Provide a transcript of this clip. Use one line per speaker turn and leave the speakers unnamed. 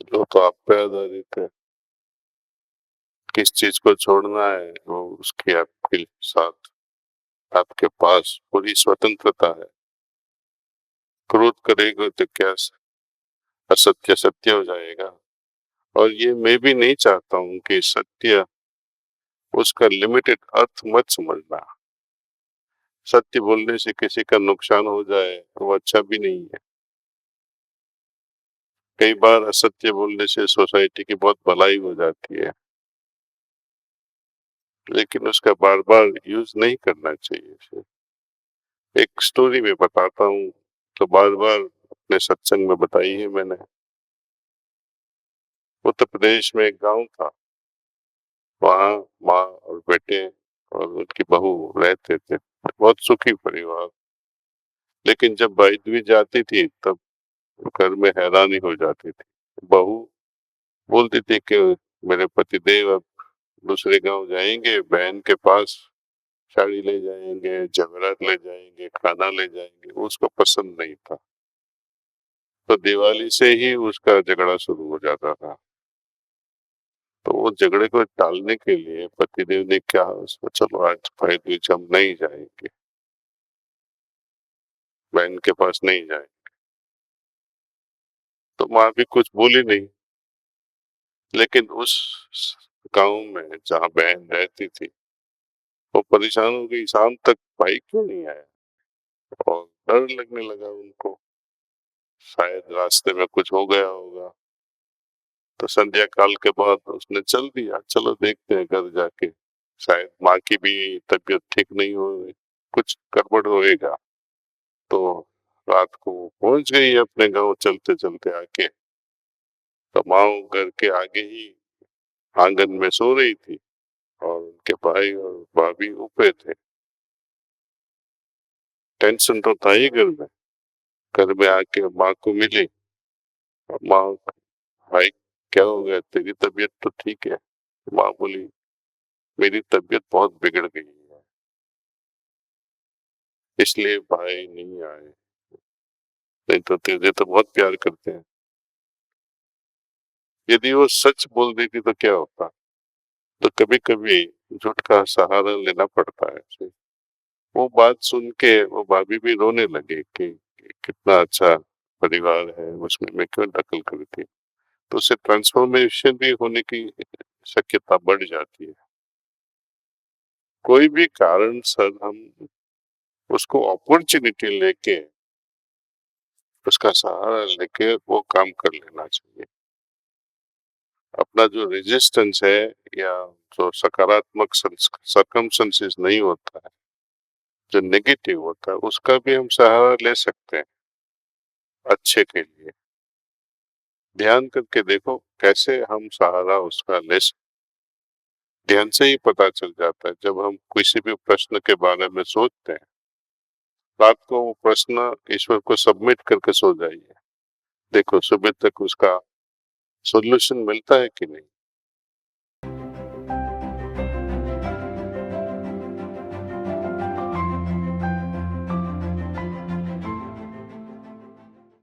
वो तो आप पे आधारित है। किस चीज़ को छोड़ना है वो उसकी आपके साथ आपके पास पूरी स्वतंत्रता है। क्रोध करेंगे तो क्या असत्य सत्य हो जाएगा। और ये मैं भी नहीं चाहता हूँ कि सत्य उसका लिमिटेड अर्थ मत समझना। सत्य बोलने से किसी का नुकसान हो जाए वो अच्छा भी नहीं है। कई बार असत्य बोलने से सोसाइटी की बहुत भलाई हो जाती है, लेकिन उसका बार-बार यूज़ नहीं करना चाहिए इसे। एक स्टोरी मैं बताता हूँ, तो बार-बार अपने सत्संग में बताई है मैंने। उत्तर प्रदेश में एक गाँव था, वहाँ माँ और बेटे और उनकी बहू रहते थे। बहुत सुखी परिवार। लेकिन जब भाई दूज जाती थी तब घर में हैरानी हो जाती थी। बहू बोलती थी कि मेरे पतिदेव अब दूसरे गाँव जाएँगे, बहन के पास साड़ी ले जाएँगे, ज़ेवरात ले जाएँगे, खाना ले जाएँगे, उसको पसंद नहीं था। तो दिवाली से ही उसका झगड़ा शुरू हो जाता था। तो वो झगड़े को टालने के लिए पतिदेव ने कहा उसको चलो आज भाई दूज हम नहीं जाएँगे, बहन के पास नहीं जाएँगे। तो माँ भी कुछ बोली नहीं, लेकिन उस गाँव में जहाँ बहन रहती थी, वो परेशान हो गई शाम तक भाई क्यों नहीं आया? और डर लगने लगा उनको, शायद रास्ते में कुछ हो गया होगा। तो संध्या काल के बाद उसने चल दिया, चलो देखते हैं घर जाके, शायद माँ की भी तबीयत ठीक नहीं हो रही, कुछ गड़बड़ होएगा। तो रात को वो पहुंच गई अपने गांव चलते चलते आके। तो माँ घर के आगे ही आंगन में सो रही थी और उनके भाई और भाभी ऊपर थे। टेंशन तो था ही घर में। घर में आके माँ को मिली और माँ, भाई क्या हो गया, तेरी तबीयत तो ठीक है? माँ बोली मेरी तबीयत बहुत बिगड़ गई है, इसलिए भाई नहीं आए, नहीं तो तुझे तो बहुत प्यार करते हैं। यदि वो सच बोल देती तो क्या होता? तो कभी कभी झूठ का सहारा लेना पड़ता है उसे। वो बात सुन के वो भाभी भी रोने लगे कि कितना अच्छा परिवार है, उसमें मैं क्यों दखल करी थी। तो उससे ट्रांसफॉर्मेशन भी होने की शक्यता बढ़ जाती है। कोई भी कारण सर हम उसको अपॉर्चुनिटी लेके उसका सहारा लेके वो काम कर लेना चाहिए। अपना जो रेजिस्टेंस है या जो सकारात्मक सरकमस्टेंसेस नहीं होता है, जो नेगेटिव होता है, उसका भी हम सहारा ले सकते हैं अच्छे के लिए। ध्यान करके देखो कैसे हम सहारा उसका ले सकते। ध्यान से ही पता चल जाता है। जब हम किसी भी प्रश्न के बारे में सोचते हैं, रात को वो प्रश्न ईश्वर को सबमिट करके सो जाइए। देखो सुबह तक उसका सॉल्यूशन मिलता है कि नहीं।